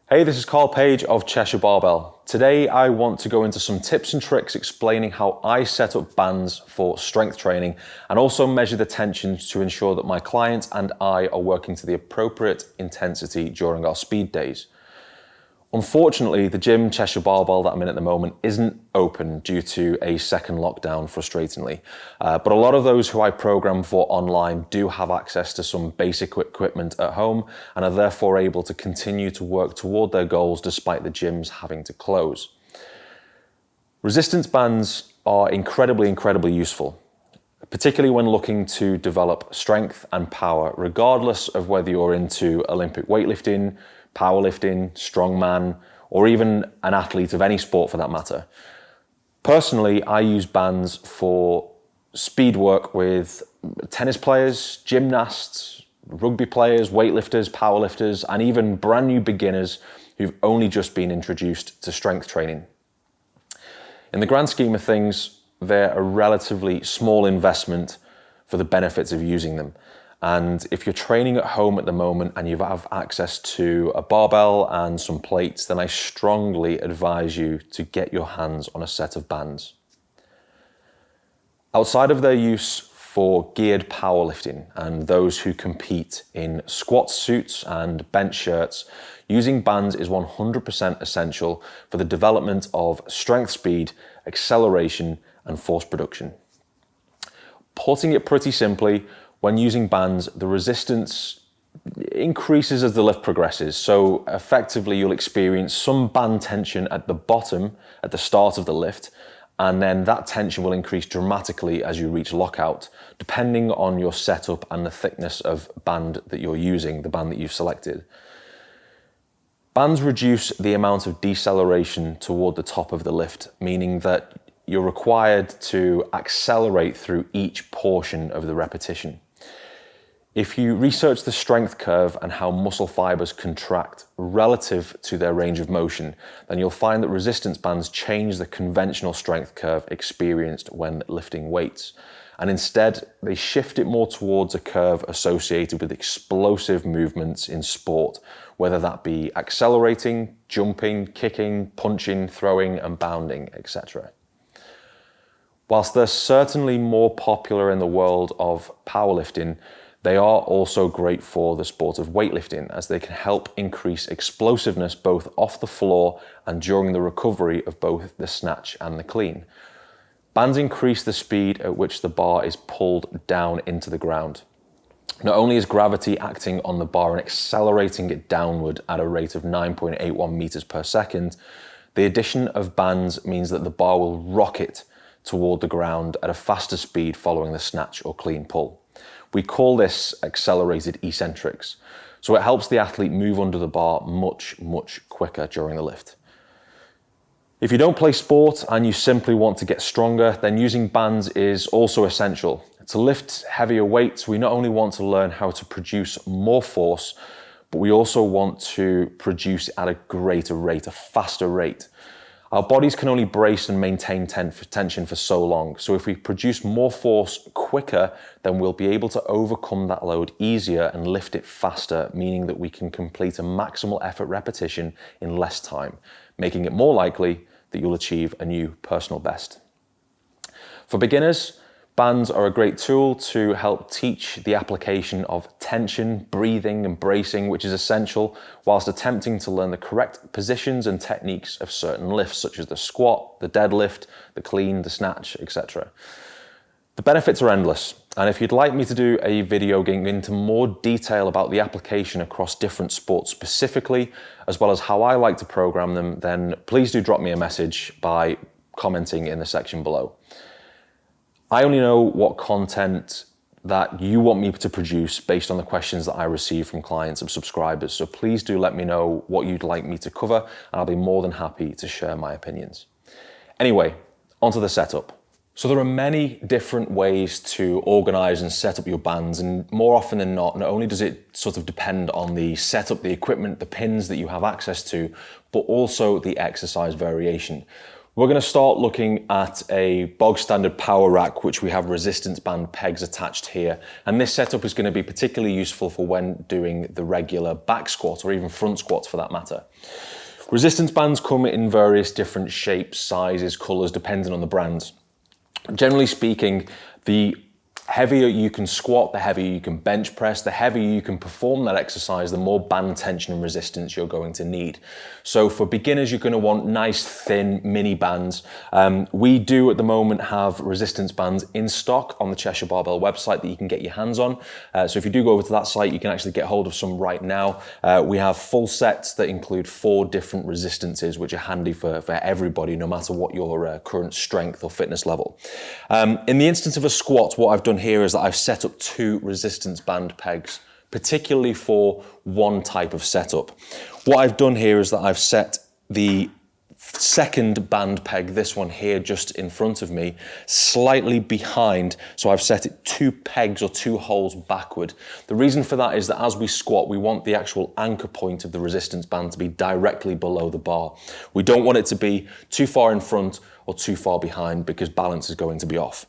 Hey, this is Carl Page of Cheshire Barbell. Today I want to go into some tips and tricks explaining how I set up bands for strength training and also measure the tension to ensure that my clients and I are working to the appropriate intensity during our speed days. Unfortunately, the gym Cheshire Barbell that I'm in at the moment isn't open due to a second lockdown, frustratingly. But a lot of those who I program for online do have access to some basic equipment at home and are therefore able to continue to work toward their goals despite the gyms having to close. Resistance bands are incredibly useful, particularly when looking to develop strength and power, regardless of whether you're into Olympic weightlifting, powerlifting, strongman, or even an athlete of any sport for that matter. Personally, I use bands for speed work with tennis players, gymnasts, rugby players, weightlifters, powerlifters, and even brand new beginners who've only just been introduced to strength training. In the grand scheme of things, they're a relatively small investment for the benefits of using them. And if you're training at home at the moment and you have access to a barbell and some plates, then I strongly advise you to get your hands on a set of bands. Outside of their use for geared powerlifting and those who compete in squat suits and bench shirts, using bands is 100% essential for the development of strength, speed, acceleration, and force production. Putting it pretty simply, when using bands, the resistance increases as the lift progresses. So effectively, you'll experience some band tension at the bottom, at the start of the lift, and then that tension will increase dramatically as you reach lockout, depending on your setup and the thickness of band that you're using, the band that you've selected. Bands reduce the amount of deceleration toward the top of the lift, meaning that you're required to accelerate through each portion of the repetition. If you research the strength curve and how muscle fibers contract relative to their range of motion, then you'll find that resistance bands change the conventional strength curve experienced when lifting weights. And instead, they shift it more towards a curve associated with explosive movements in sport, whether that be accelerating, jumping, kicking, punching, throwing, and bounding, etc. Whilst they're certainly more popular in the world of powerlifting, they are also great for the sport of weightlifting, as they can help increase explosiveness both off the floor and during the recovery of both the snatch and the clean. Bands increase the speed at which the bar is pulled down into the ground. Not only is gravity acting on the bar and accelerating it downward at a rate of 9.81 meters per second, the addition of bands means that the bar will rocket toward the ground at a faster speed following the snatch or clean pull. We call this accelerated eccentrics. So it helps the athlete move under the bar much quicker during the lift. If you don't play sport and you simply want to get stronger, then using bands is also essential. To lift heavier weights, we not only want to learn how to produce more force, but we also want to produce at a greater rate, a faster rate. Our bodies can only brace and maintain tension for so long. So if we produce more force quicker, then we'll be able to overcome that load easier and lift it faster, meaning that we can complete a maximal effort repetition in less time, making it more likely that you'll achieve a new personal best. For beginners, bands are a great tool to help teach the application of tension, breathing, and bracing, which is essential whilst attempting to learn the correct positions and techniques of certain lifts, such as the squat, the deadlift, the clean, the snatch, etc. The benefits are endless, and if you'd like me to do a video getting into more detail about the application across different sports specifically, as well as how I like to program them, then please do drop me a message by commenting in the section below. I only know what content that you want me to produce based on the questions that I receive from clients and subscribers. So please do let me know what you'd like me to cover, and I'll be more than happy to share my opinions. Anyway, onto the setup. So there are many different ways to organize and set up your bands, and more often than not only does it sort of depend on the setup, the equipment, the pins that you have access to, but also the exercise variation. We're going to start looking at a bog standard power rack, which we have resistance band pegs attached here. And this setup is going to be particularly useful for when doing the regular back squat or even front squats for that matter. Resistance bands come in various different shapes, sizes, colors, depending on the brand. Generally speaking, the heavier you can squat, the heavier you can bench press, the heavier you can perform that exercise, the more band tension and resistance you're going to need. So for beginners, you're going to want nice, thin mini bands. We do at the moment have resistance bands in stock on the Cheshire Barbell website that you can get your hands on. So if you do go over to that site, you can actually get hold of some right now. We have full sets that include 4 different resistances, which are handy for everybody, no matter what your current strength or fitness level. In the instance of a squat, what I've done here is that I've set up 2 resistance band pegs, particularly for one type of setup. What I've done here is that I've set the second band peg, this one here just in front of me, slightly behind. So I've set it 2 pegs or 2 holes backward. The reason for that is that as we squat, we want the actual anchor point of the resistance band to be directly below the bar. We don't want it to be too far in front or too far behind because balance is going to be off.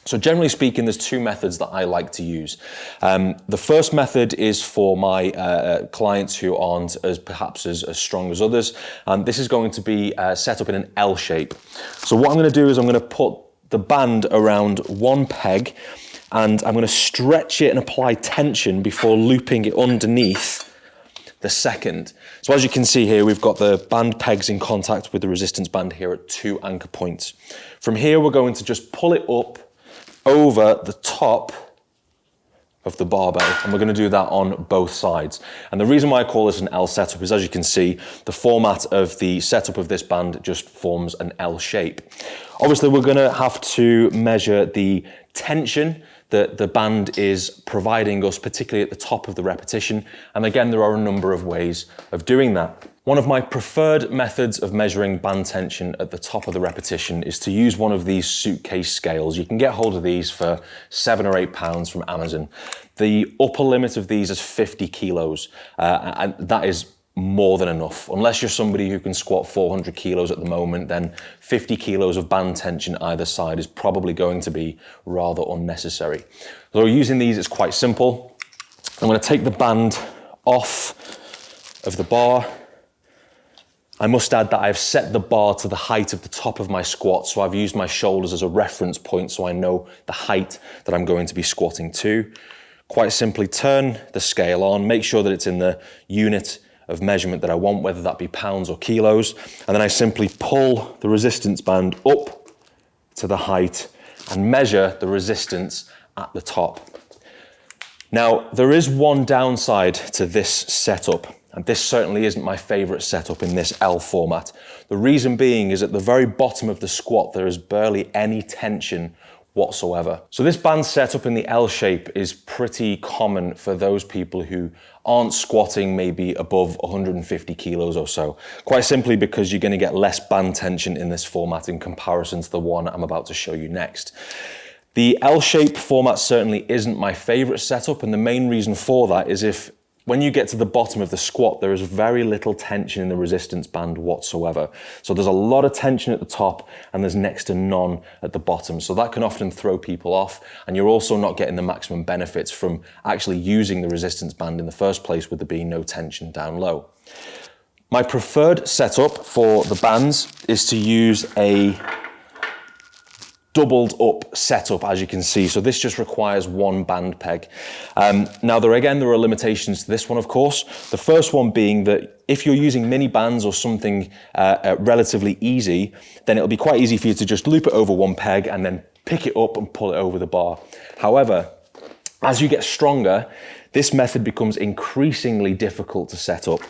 So generally speaking, there's 2 methods that I like to use. The first method is for my clients who aren't perhaps as strong as others. And this is going to be set up in an L shape. So what I'm going to do is I'm going to put the band around one peg and I'm going to stretch it and apply tension before looping it underneath the second. So as you can see here, we've got the band pegs in contact with the resistance band here at 2 anchor points. From here, we're going to just pull it up over the top of the barbell, and we're going to do that on both sides. And the reason why I call this an L setup is, as you can see, the format of the setup of this band just forms an L shape. Obviously, we're going to have to measure the tension that the band is providing us, particularly at the top of the repetition. And again, there are a number of ways of doing that. One of my preferred methods of measuring band tension at the top of the repetition is to use one of these suitcase scales. You can get hold of these for £7 or £8 from Amazon. The upper limit of these is 50 kilos, and that is more than enough. Unless you're somebody who can squat 400 kilos at the moment, then 50 kilos of band tension either side is probably going to be rather unnecessary. So using these is quite simple. I'm going to take the band off of the bar. I must add that I've set the bar to the height of the top of my squat, so I've used my shoulders as a reference point so I know the height that I'm going to be squatting to. Quite simply turn the scale on, make sure that it's in the unit of measurement that I want, whether that be pounds or kilos, and then I simply pull the resistance band up to the height and measure the resistance at the top. Now, there is one downside to this setup, and this certainly isn't my favorite setup in this L format. The reason being is at the very bottom of the squat, there is barely any tension whatsoever. So this band setup in the L shape is pretty common for those people who aren't squatting maybe above 150 kilos or so. Quite simply because you're going to get less band tension in this format in comparison to the one I'm about to show you next. The L shape format certainly isn't my favorite setup, and the main reason for that is when you get to the bottom of the squat, there is very little tension in the resistance band whatsoever. So there's a lot of tension at the top and there's next to none at the bottom. So that can often throw people off, and you're also not getting the maximum benefits from actually using the resistance band in the first place with there being no tension down low. My preferred setup for the bands is to use a doubled up setup, as you can see. So this just requires one band peg. Now there are limitations to this one, of course. The first one being that if you're using mini bands or something relatively easy, then it'll be quite easy for you to just loop it over one peg and then pick it up and pull it over the bar. However, as you get stronger, this method becomes increasingly difficult to set up,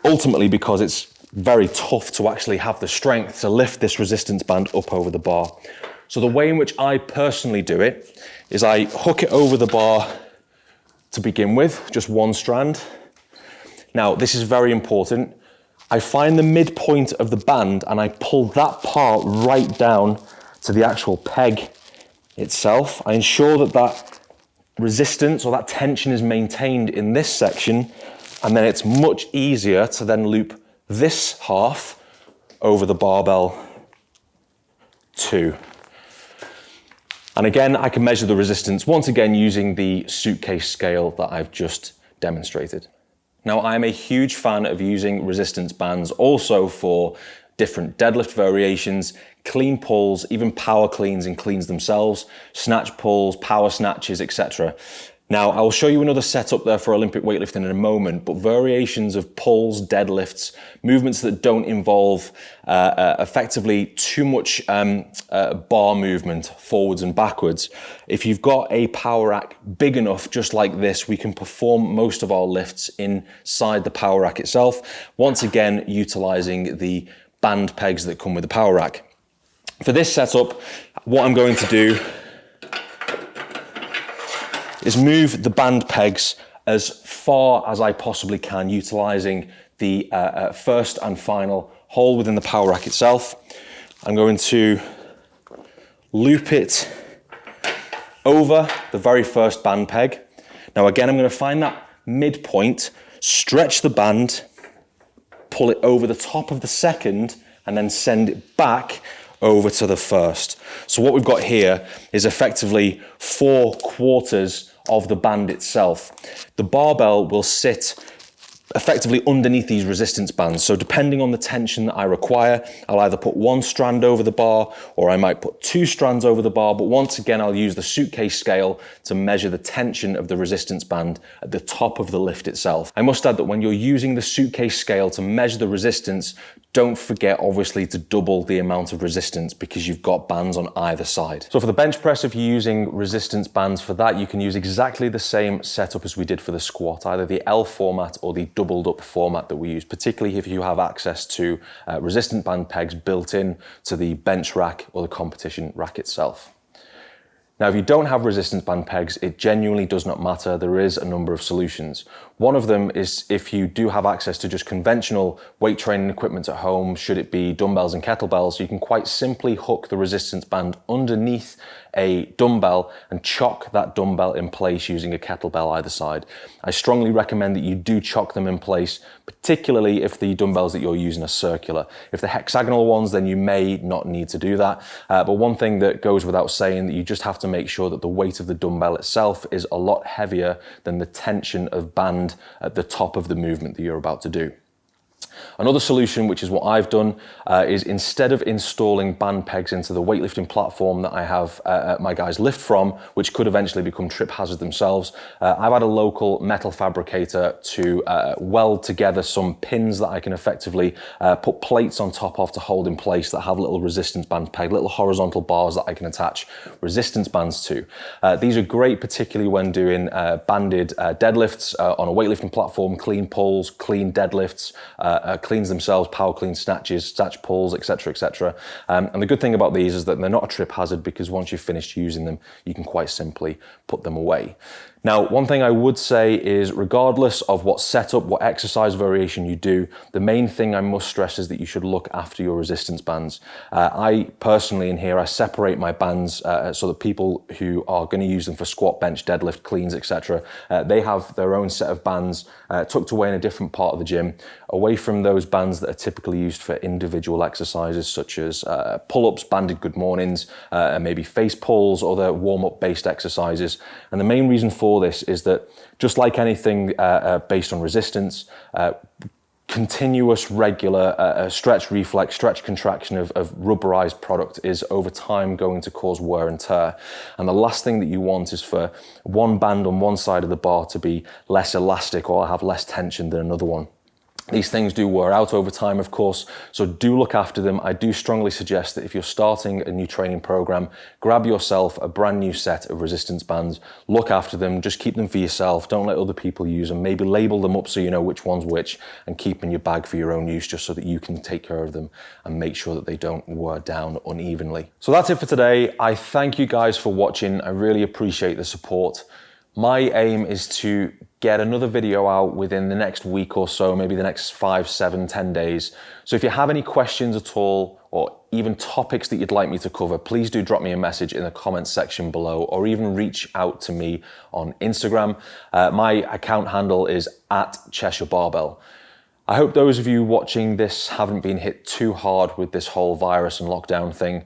ultimately because it's very tough to actually have the strength to lift this resistance band up over the bar. So the way in which I personally do it is I hook it over the bar to begin with, just one strand. Now, this is very important. I find the midpoint of the band and I pull that part right down to the actual peg itself. I ensure that that resistance or that tension is maintained in this section, and then it's much easier to then loop this half over the barbell 2. And again, I can measure the resistance once again using the suitcase scale that I've just demonstrated. Now, I'm a huge fan of using resistance bands also for different deadlift variations, clean pulls, even power cleans and cleans themselves, snatch pulls, power snatches, etc. Now, I will show you another setup there for Olympic weightlifting in a moment, but variations of pulls, deadlifts, movements that don't involve effectively too much bar movement forwards and backwards. If you've got a power rack big enough, just like this, we can perform most of our lifts inside the power rack itself, once again, utilizing the band pegs that come with the power rack. For this setup, what I'm going to do is move the band pegs as far as I possibly can, utilizing the first and final hole within the power rack itself. I'm going to loop it over the very first band peg. Now again, I'm going to find that midpoint, stretch the band, pull it over the top of the second, and then send it back over to the first. So what we've got here is effectively 4/4 of the band itself. The barbell will sit effectively underneath these resistance bands. So depending on the tension that I require, I'll either put one strand over the bar or I might put 2 strands over the bar. But once again, I'll use the suitcase scale to measure the tension of the resistance band at the top of the lift itself. I must add that when you're using the suitcase scale to measure the resistance, don't forget obviously to double the amount of resistance because you've got bands on either side. So for the bench press, if you're using resistance bands for that, you can use exactly the same setup as we did for the squat, either the L format or the doubled up format that we use, particularly if you have access to resistant band pegs built in to the bench rack or the competition rack itself. Now, if you don't have resistance band pegs, it genuinely does not matter. There is a number of solutions. One of them is if you do have access to just conventional weight training equipment at home, should it be dumbbells and kettlebells, you can quite simply hook the resistance band underneath a dumbbell and chock that dumbbell in place using a kettlebell either side. I strongly recommend that you do chock them in place, particularly if the dumbbells that you're using are circular. If they're hexagonal ones, then you may not need to do that. But one thing that goes without saying, that you just have to make sure that the weight of the dumbbell itself is a lot heavier than the tension of band at the top of the movement that you're about to do. Another solution, which is what I've done, is instead of installing band pegs into the weightlifting platform that I have my guys lift from, which could eventually become trip hazards themselves, I've had a local metal fabricator to weld together some pins that I can effectively put plates on top of to hold in place that have little resistance band peg, little horizontal bars that I can attach resistance bands to. These are great, particularly when doing banded deadlifts on a weightlifting platform, clean pulls, clean deadlifts, cleans themselves, power clean snatches, snatch pulls, etc., etc. And the good thing about these is that they're not a trip hazard because once you've finished using them, you can quite simply put them away. Now, one thing I would say is regardless of what setup, what exercise variation you do, the main thing I must stress is that you should look after your resistance bands. I personally in here, I separate my bands so that people who are going to use them for squat, bench, deadlift, cleans, etc., they have their own set of bands tucked away in a different part of the gym, away from those bands that are typically used for individual exercises such as pull-ups, banded good mornings, maybe face pulls, other warm-up based exercises. And the main reason for this is that just like anything based on resistance, continuous, regular stretch reflex, stretch contraction of rubberized product is over time going to cause wear and tear. And the last thing that you want is for one band on one side of the bar to be less elastic or have less tension than another one. These things do wear out over time, of course, so do look after them. I do strongly suggest that if you're starting a new training program, grab yourself a brand new set of resistance bands, look after them, just keep them for yourself, don't let other people use them, maybe label them up so you know which one's which, and keep in your bag for your own use just so that you can take care of them and make sure that they don't wear down unevenly. So that's it for today. I thank you guys for watching. I really appreciate the support. My aim is to get another video out within the next week or so, maybe the next 5, 7, 10 days. So if you have any questions at all, or even topics that you'd like me to cover, please do drop me a message in the comments section below, or even reach out to me on Instagram. My account handle is @CheshireBarbell. I hope those of you watching this haven't been hit too hard with this whole virus and lockdown thing.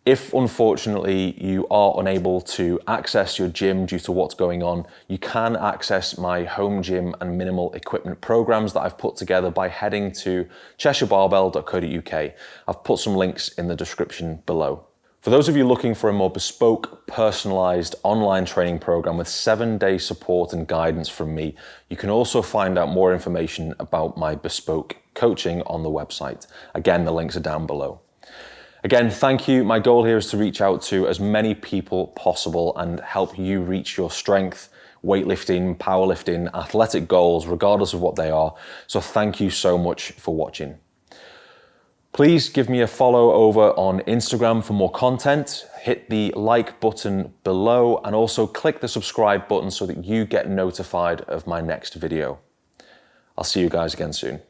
If unfortunately you are unable to access your gym due to what's going on, you can access my home gym and minimal equipment programs that I've put together by heading to cheshirebarbell.co.uk. I've put some links in the description below. For those of you looking for a more bespoke, personalized online training program with 7-day support and guidance from me, you can also find out more information about my bespoke coaching on the website. Again, the links are down below. Again, thank you. My goal here is to reach out to as many people possible and help you reach your strength, weightlifting, powerlifting, athletic goals, regardless of what they are. So thank you so much for watching. Please give me a follow over on Instagram for more content. Hit the like button below and also click the subscribe button so that you get notified of my next video. I'll see you guys again soon.